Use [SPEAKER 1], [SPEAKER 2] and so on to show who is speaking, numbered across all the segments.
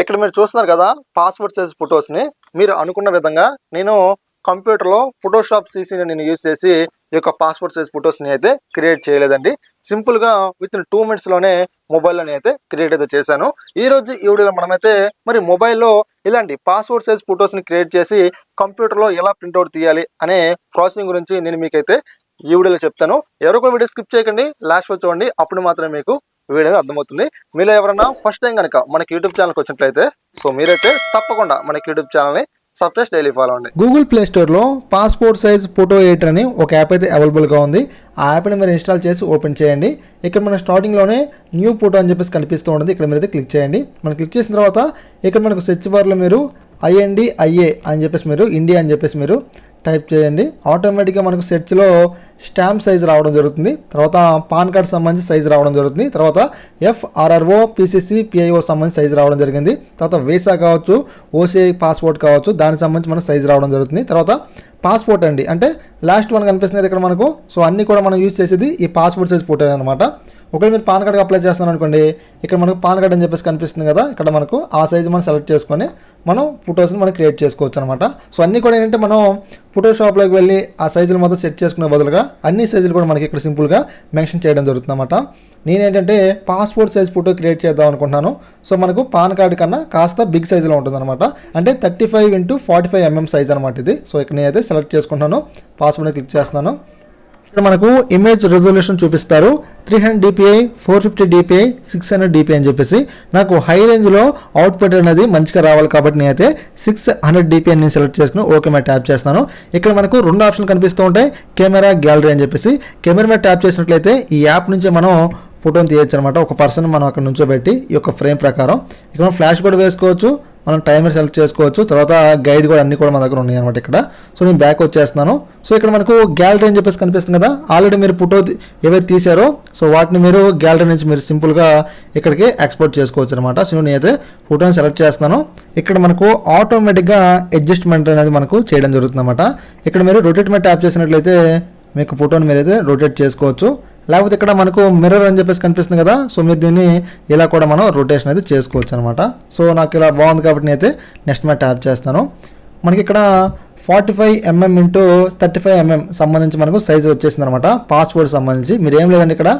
[SPEAKER 1] ఇక్కడ మీరు చూస్తున్నారు కదా, పాస్పోర్ట్ సైజ్ ఫొటోస్ని మీరు అనుకున్న విధంగా నేను కంప్యూటర్లో ఫోటోషాప్ సీసీని నేను యూజ్ చేసి ఈ యొక్క పాస్పోర్ట్ సైజ్ ఫొటోస్ని అయితే క్రియేట్ చేయలేదండి. సింపుల్గా విత్ ఇన్ 2 minutesలోనే మొబైల్లోనే అయితే క్రియేట్ అయితే చేశాను. ఈరోజు ఈ వీడియోలో మనమైతే మరి మొబైల్లో ఇలాంటి పాస్పోర్ట్ సైజ్ ఫొటోస్ని క్రియేట్ చేసి కంప్యూటర్లో ఎలా ప్రింట్అవుట్ తీయాలి అనే ప్రాసెసింగ్ గురించి నేను మీకైతే ఈ వీడియోలో చెప్తాను. ఎవరికో వీడియో స్కిప్ చేయకండి, లాస్ట్ లో చూడండి, అప్పుడు మాత్రమే మీకు వీడియో అర్థమవుతుంది. మీలో ఎవరైనా ఫస్ట్ టైం కనుక మనకి యూట్యూబ్ ఛానల్కి వచ్చినట్లయితే సో మీరైతే తప్పకుండా మనకి యూట్యూబ్ ఛానల్ని సబ్స్క్రైబ్ డైలీ ఫాలో అండి. గూగుల్ ప్లే స్టోర్లో పాస్పోర్ట్ సైజ్ ఫోటో ఎడిటర్ అని ఒక యాప్ అయితే అవైలబుల్గా ఉంది. ఆ యాప్ని మీరు ఇన్స్టాల్ చేసి ఓపెన్ చేయండి. ఇక్కడ మన స్టార్టింగ్లోనే న్యూ ఫోటో అని చెప్పేసి కనిపిస్తూ ఉంటుంది. ఇక్కడ మీరైతే క్లిక్ చేయండి. మనం క్లిక్ చేసిన తర్వాత ఇక్కడ మనకు సెర్చ్ బార్లో మీరు INDIA అని చెప్పేసి మీరు ఇండియా అని చెప్పేసి మీరు టైప్ చేయండి. ఆటోమేటిక్గా మనకు సెర్చ్లో స్టాంప్ సైజ్ రావడం జరుగుతుంది. తర్వాత పాన్ కార్డ్ సంబంధించి సైజ్ రావడం జరుగుతుంది. తర్వాత FRRO PCC PIO సంబంధించి సైజ్ రావడం జరిగింది. తర్వాత వీసా కావచ్చు, OCI పాస్పోర్ట్ కావచ్చు, దానికి సంబంధించి మనకు సైజ్ రావడం జరుగుతుంది. తర్వాత పాస్పోర్ట్ అండి, అంటే లాస్ట్ వన్ కనిపిస్తుంది ఇక్కడ మనకు. సో అన్నీ కూడా మనం యూజ్ చేసేది ఈ పాస్పోర్ట్ సైజ్ ఫోటో అనమాట. ఒకవేళ మీరు పాన్ కార్డ్కి అప్లై చేస్తాను అనుకోండి, ఇక్కడ మనకు పాన్ కార్డ్ అని చెప్పేసి కనిపిస్తుంది కదా, ఇక్కడ మనకు ఆ సైజు మనం సెలెక్ట్ చేసుకొని మనం ఫొటోస్ని మనం క్రియేట్ చేసుకోవచ్చు అనమాట. సో అన్నీ కూడా ఏంటంటే మనం ఫోటోషాప్లోకి వెళ్ళి ఆ సైజులు మొత్తం సెట్ చేసుకునే బదులుగా అన్ని సైజులు కూడా మనకి ఇక్కడ సింపుల్గా మెన్షన్ చేయడం జరుగుతుంది అనమాట. నేనేంటంటే పాస్పోర్ట్ సైజ్ ఫోటో క్రియేట్ చేద్దాం అనుకుంటున్నాను. సో మనకు పాన్ కార్డ్ కన్నా కాస్త బిగ్ సైజులో ఉంటుంది అనమాట. అంటే 35x45 mm సైజ్ అనమాట ఇది. సో ఇక్కడ నేనైతే సెలెక్ట్ చేసుకుంటున్నాను, పాస్పోర్ట్ని క్లిక్ చేస్తున్నాను. ఇక్కడ మనకు ఇమేజ్ రెజల్యూషన్ చూపిస్తారు 300 dpi 450 dpi 600 dpi అని చెప్పేసి. నాకు హై రేంజ్లో అవుట్పుట్ అనేది మంచిగా రావాలి కాబట్టి నేనైతే 600 dpi అని సెలెక్ట్ చేసుకుని ఓకే మీద ట్యాప్ చేస్తాను. ఇక్కడ మనకు 2 ఆప్షన్లు కనిపిస్తూ ఉంటాయి, కెమెరా, గ్యాలరీ అని చెప్పేసి. కెమెరా మీద ట్యాప్ చేసినట్లయితే ఈ యాప్ నుంచి మనం ఫోటోని తీయచ్చు అనమాట. ఒక పర్సన్ మనం అక్కడ నుంచోబెట్టి ఈ యొక్క ఫ్రేమ్ ప్రకారం ఇక్కడ మనం ఫ్లాష్ కూడా వేసుకోవచ్చు, మనం టైమర్ సెలెక్ట్ చేసుకోవచ్చు. తర్వాత గైడ్ కూడా అన్నీ కూడా మన దగ్గర ఉన్నాయి అనమాట ఇక్కడ. సో నేను బ్యాక్ వచ్చేస్తున్నాను. సో ఇక్కడ మనకు గ్యాలరీ అని చెప్పేసి కనిపిస్తుంది కదా, ఆల్రెడీ మీరు ఫోటో ఏవైతే తీసారో సో వాటిని మీరు గ్యాలరీ నుంచి మీరు సింపుల్గా ఇక్కడికి ఎక్స్పోర్ట్ చేసుకోవచ్చు అనమాట. సో నేనైతే ఫోటోని సెలెక్ట్ చేస్తున్నాను. ఇక్కడ మనకు ఆటోమేటిక్గా అడ్జస్ట్మెంట్ అనేది మనకు చేయడం జరుగుతుంది అనమాట. ఇక్కడ మీరు రొటేట్ మీద ట్యాప్ చేసినట్లయితే మీకు ఫోటోని మీరైతే రొటేట్ చేసుకోవచ్చు. లేకపోతే ఇక్కడ మనకు మిర్రర్ అని చెప్పేసి కనిపిస్తుంది కదా, సో మీరు దీన్ని ఇలా కూడా మనం రొటేషన్ అయితే చేసుకోవచ్చు అనమాట. సో నాకు ఇలా బాగుంది కాబట్టి నేనైతే నెక్స్ట్ మీద ట్యాప్ చేస్తాను. మనకి ఇక్కడ 45 mm x 35 mm సంబంధించి మనకు సైజు వచ్చేసింది అనమాట. పాస్పోర్ట్ సంబంధించి మీరు ఏం లేదండి, ఇక్కడ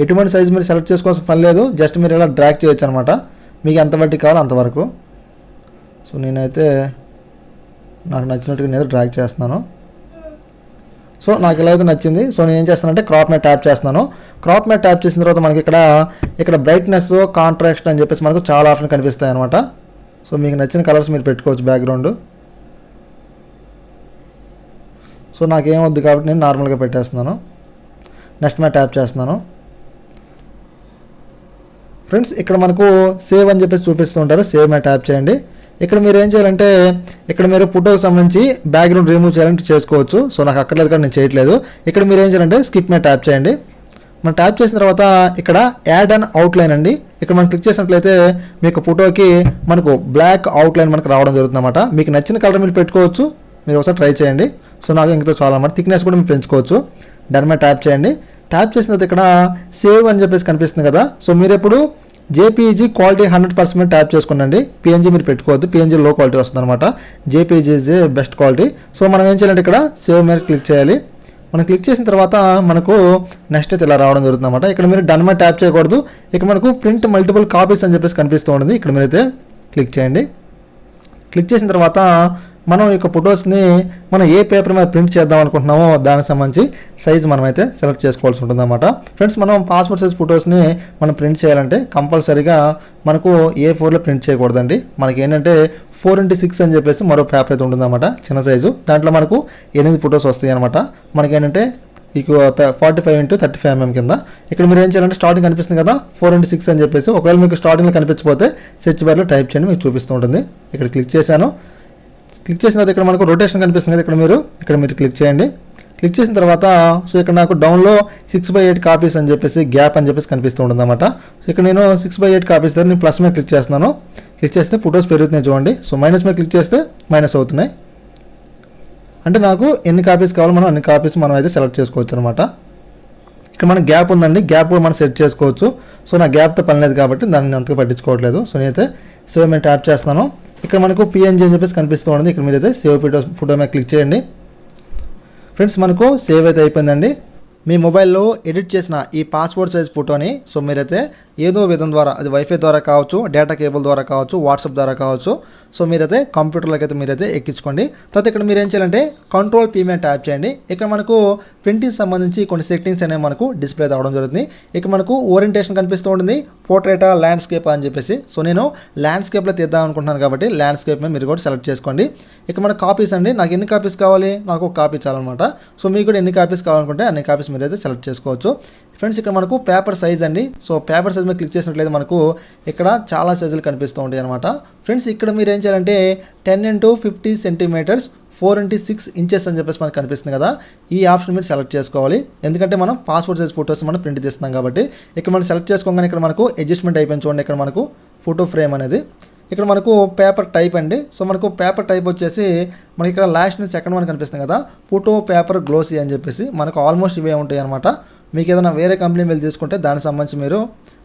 [SPEAKER 1] ఎటువంటి సైజు మీరు సెలెక్ట్ చేసుకోవాల్సిన పని లేదు, జస్ట్ మీరు ఇలా డ్రాగ్ చేయొచ్చు అనమాట, మీకు ఎంత బట్టి కావాలో అంతవరకు. సో నేనైతే నాకు నచ్చినట్టుగా నేను డ్రాగ్ చేస్తున్నాను. సో నాకు ఇలా అయితే నచ్చింది. సో నేను ఏం చేస్తానంటే క్రాప్ మీద ట్యాప్ చేస్తున్నాను. క్రాప్ మీద ట్యాప్ చేసిన తర్వాత మనకి ఇక్కడ బ్రైట్నెస్, కాంట్రాస్ట్ అని చెప్పేసి మనకు చాలా ఆప్షన్ కనిపిస్తాయి అనమాట. సో మీకు నచ్చిన కలర్స్ మీరు పెట్టుకోవచ్చు బ్యాక్గ్రౌండ్. సో నాకేమొద్దు కాబట్టి నేను నార్మల్గా పెట్టేస్తున్నాను. నెక్స్ట్ మీద ట్యాప్ చేస్తున్నాను. ఫ్రెండ్స్ ఇక్కడ మనకు సేవ్ అని చెప్పేసి చూపిస్తూ ఉంటారు, సేవ్ మీద ట్యాప్ చేయండి. ఇక్కడ మీరు ఏం చేయాలంటే ఇక్కడ మీరు ఫోటోకి సంబంధించి బ్యాక్గ్రౌండ్ రిమూవ్ చేయాలంటే చేసుకోవచ్చు. సో నాకు అక్కర్లేదు కానీ నేను చేయట్లేదు. ఇక్కడ మీరు ఏం చేయాలంటే స్కిప్ మీద ట్యాప్ చేయండి. మనం ట్యాప్ చేసిన తర్వాత ఇక్కడ యాడ్ అండ్ అవుట్లైన్ అండి, ఇక్కడ మనం క్లిక్ చేసినట్లయితే మీకు ఫోటోకి మనకు బ్లాక్ అవుట్లైన్ మనకు రావడం జరుగుతుంది అనమాట. మీకు నచ్చిన కలర్ మీరు పెట్టుకోవచ్చు, మీరు ఒకసారి ట్రై చేయండి. సో నాకు ఇంకా చాలా అన్నమాట, థిక్నెస్ కూడా మీరు పెంచుకోవచ్చు. దాని మీద ట్యాప్ చేయండి. ట్యాప్ చేసిన తర్వాత ఇక్కడ సేవ్ అని చెప్పేసి కనిపిస్తుంది కదా, సో మీరు ఎప్పుడు JPG క్వాలిటీ 100% ట్యాప్ చేసుకోండి. PNG మీరు పెట్టుకోవద్దు, PNG లో క్వాలిటీ వస్తుంది అనమాట. JPG is best quality. So మనం ఏం చేయాలంటే ఇక్కడ సేవ్ మీద క్లిక్ చేయాలి. మనం క్లిక్ చేసిన తర్వాత మనకు నెక్స్ట్ అయితే ఇలా రావడం జరుగుతుంది అనమాట. ఇక్కడ మీరు డన్ మీద ట్యాప్ చేయకూడదు, ఇక్కడ మనకు ప్రింట్ మల్టిపుల్ కాపీస్ అని చెప్పేసి కనిపిస్తూ ఉంటుంది. ఇక్కడ మీరైతే క్లిక్ చేయండి. క్లిక్ చేసిన తర్వాత మనం ఈ యొక్క ఫొటోస్ని మనం ఏ పేపర్ మీద ప్రింట్ చేద్దాం అనుకుంటున్నామో దానికి సంబంధించి సైజ్ మనమైతే సెలెక్ట్ చేసుకోవాల్సి ఉంటుంది అనమాట. ఫ్రెండ్స్ మనం పాస్పోర్ట్ సైజ్ ఫొటోస్ని మనం ప్రింట్ చేయాలంటే కంపల్సరీగా మనకు A4లో ప్రింట్ చేయకూడదండి. మనకి ఏంటంటే 4x6 అని చెప్పేసి మరో పేపర్ అయితే ఉంటుందన్నమాట, చిన్న సైజు. దాంట్లో మనకు 8 ఫొటోస్ వస్తాయి అనమాట. మనకి ఏంటంటే ఇక 45 x 35 mm కింద. ఇక్కడ మీరు ఏం చేయాలంటే స్టార్టింగ్ కనిపిస్తుంది కదా 4x6 అని చెప్పేసి, ఒకవేళ మీకు స్టార్టింగ్లో కనిపించకపోతే సెర్చ్ బార్లో టైప్ చేయండి, మీకు చూపిస్తూ ఉంటుంది. ఇక్కడ క్లిక్ చేశాను. క్లిక్ చేసిన తర్వాత ఇక్కడ మనకు రొటేషన్ కనిపిస్తుంది కదా, ఇక్కడ మీరు క్లిక్ చేయండి. క్లిక్ చేసిన తర్వాత సో ఇక్కడ నాకు డౌన్లో 6/8 కాపీస్ అని చెప్పేసి గ్యాప్ అని చెప్పేసి కనిపిస్తూ ఉంటుంది అనమాట. సో ఇక్కడ నేను 6/8 కాపీస్ దగ్గర నేను ప్లస్ మీద క్లిక్ చేస్తున్నాను. క్లిక్ చేస్తే ఫొటోస్ పెరుగుతున్నాయి చూడండి. సో మైనస్ మీద క్లిక్ చేస్తే మైనస్ అవుతున్నాయి. అంటే నాకు ఎన్ని కాపీస్ కావాలో మనం అన్ని కాపీస్ మనం అయితే సెలెక్ట్ చేసుకోవచ్చు అనమాట. ఇక్కడ మన గ్యాప్ ఉందండి, గ్యాప్ కూడా మనం సెట్ చేసుకోవచ్చు. సో నా గ్యాప్తో పని లేదు కాబట్టి దాన్ని అంతగా పట్టించుకోవట్లేదు. సో నేనైతే సేవ్ మీద ట్యాప్ చేస్తున్నాను. ఇక్కడ మనకు పిఎన్జీ అని చెప్పేసి కనిపిస్తూ ఉంటుంది. ఇక్కడ మీరైతే సేవ్ ఫోటో మీద క్లిక్ చేయండి. ఫ్రెండ్స్ మనకు సేవ్ అయితే అయిపోయిందండి. మీ మొబైల్లో ఎడిట్ చేసిన ఈ పాస్పోర్ట్ సైజ్ ఫోటోని సో మీరైతే ఏదో విధం ద్వారా, అది వైఫై ద్వారా కావచ్చు, డేటా కేబుల్ ద్వారా కావచ్చు, వాట్సాప్ ద్వారా కావచ్చు, సో మీరైతే కంప్యూటర్లోకి అయితే మీరైతే ఎక్కించుకోండి. తర్వాత ఇక్కడ మీరు ఏం చేయాలంటే కంట్రోల్ పీ మీద ట్యాప్ చేయండి. ఇక్కడ మనకు ప్రింటింగ్ సంబంధించి కొన్ని సెట్టింగ్స్ అనేవి మనకు డిస్ప్లే అవ్వడం జరుగుతుంది. ఇక్కడ మనకు ఓరియంటేషన్ కనిపిస్తూ ఉంటుంది, పోర్ట్రేటా, ల్యాండ్స్కేప్ అని చెప్పేసి. సో నేను ల్యాండ్స్కేప్లో తీద్దాం అనుకుంటున్నాను కాబట్టి ల్యాండ్స్కేప్ మీద మీరు కూడా సెలెక్ట్ చేసుకోండి. ఇక్కడ మన కాపీస్ అండి, నాకు ఎన్ని కాపీస్ కావాలి, నాకు ఒక కాపీ చాలన్నమాట. సో మీకు కూడా ఎన్ని కాపీస్ కావాలనుకుంటే అన్ని కాపీస్ మీరైతే సెలెక్ట్ చేసుకోవచ్చు. ఫ్రెండ్స్ ఇక్కడ మనకు పేపర్ సైజ్ అండి. సో పేపర్ సైజ్ మీద క్లిక్ చేసినట్లయితే మనకు ఇక్కడ చాలా సైజులు కనిపిస్తూ ఉంటాయి అనమాట. ఫ్రెండ్స్ ఇక్కడ మీరు ఏం చేయాలంటే 10x50 సెంటీమీటర్స్ 4x6 ఇంచెస్ అని చెప్పేసి మనకు కనిపిస్తుంది కదా, ఈ ఆప్షన్ మీరు సెలెక్ట్ చేసుకోవాలి. ఎందుకంటే మనం పాస్పోర్ట్ సైజ్ ఫోటోస్ మనం ప్రింట్ తీస్తున్నాం కాబట్టి. ఇక్కడ మనం సెలెక్ట్ చేసుకోగానే ఇక్కడ మనకు అడ్జస్ట్మెంట్ అయిపోయింది చూడండి. ఇక్కడ మనకు ఫోటో ఫ్రేమ్ అనేది, ఇక్కడ మనకు పేపర్ టైప్ అండి. సో మనకు పేపర్ టైప్ వచ్చేసి మనకి ఇక్కడ లాస్ట్ నుంచి సెకండ్ వన్ కనిపిస్తుంది కదా, ఫోటో పేపర్ గ్లోసీ అని చెప్పేసి మనకు ఆల్మోస్ట్ ఇవే ఉంటాయి అనమాట. మీకు ఏదైనా వేరే కంపెనీ వెళ్ళి తీసుకుంటే దానికి సంబంధించి మీరు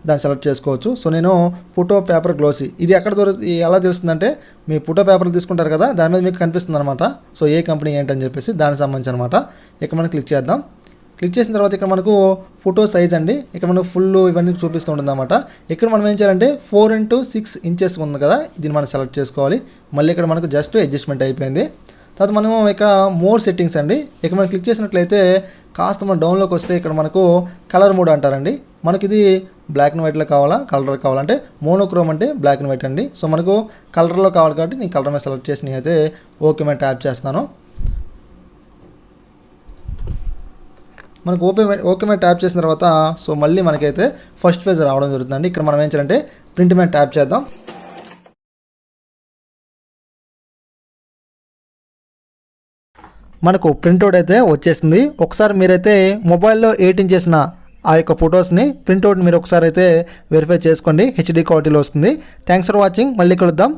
[SPEAKER 1] దాన్ని సెలెక్ట్ చేసుకోవచ్చు. సో నేను ఫోటో పేపర్ గ్లోసీ, ఇది ఎక్కడ ఎలా తెలుస్తుందంటే మీ ఫోటో పేపర్లు తీసుకుంటారు కదా, దాని మీద మీకు కనిపిస్తుంది అనమాట. సో ఏ కంపెనీ ఏంటని చెప్పేసి దానికి సంబంధించి అనమాట. ఇక్కడ మనం క్లిక్ చేద్దాం. క్లిక్ చేసిన తర్వాత ఇక్కడ మనకు ఫోటో సైజ్ అండి, ఇక్కడ మనకు ఫుల్ ఇవన్నీ చూపిస్తూ ఉంటుంది అన్నమాట. ఇక్కడ మనం ఏం చేయాలంటే 4x6 ఇంచెస్ ఉంది కదా, దీన్ని మనం సెలెక్ట్ చేసుకోవాలి. మళ్ళీ ఇక్కడ మనకు జస్ట్ అడ్జస్ట్మెంట్ అయిపోయింది. తర్వాత మనం ఇక మోర్ సెట్టింగ్స్ అండి, ఇక్కడ మనం క్లిక్ చేసినట్లయితే కాస్త మన డౌన్లోకి వస్తే ఇక్కడ మనకు కలర్ మోడ్ అంటారండి. మనకి ఇది బ్లాక్ అండ్ వైట్లో కావాలా, కలర్ కావాలంటే మోనోక్రోమ్ అంటే బ్లాక్ అండ్ వైట్ అండి. సో మనకు కలర్లో కావాలి కాబట్టి నేను కలర్ మీద సెలెక్ట్ చేసి నేనైతే ఓకే మీద ట్యాప్ చేస్తున్నాను. మనకు ఓకే మీద ట్యాప్ చేసిన తర్వాత సో మళ్ళీ మనకైతే ఫస్ట్ పేజ్ రావడం జరుగుతుందండి. ఇక్కడ మనం ఏం చేయాలంటే ప్రింట్ మీద ట్యాప్ చేద్దాం. మనకు ప్రింట్అవుట్ అయితే వచ్చేసింది. ఒకసారి మీరైతే మొబైల్లో ఎడిటింగ్ చేసిన ఆ యొక్క ఫొటోస్ని ప్రింట్అవుట్ మీరు ఒకసారి అయితే వెరిఫై చేసుకోండి, హెచ్డి క్వాలిటీలో వస్తుంది. థ్యాంక్స్ ఫర్ వాచింగ్, మళ్ళీ కలుద్దాం.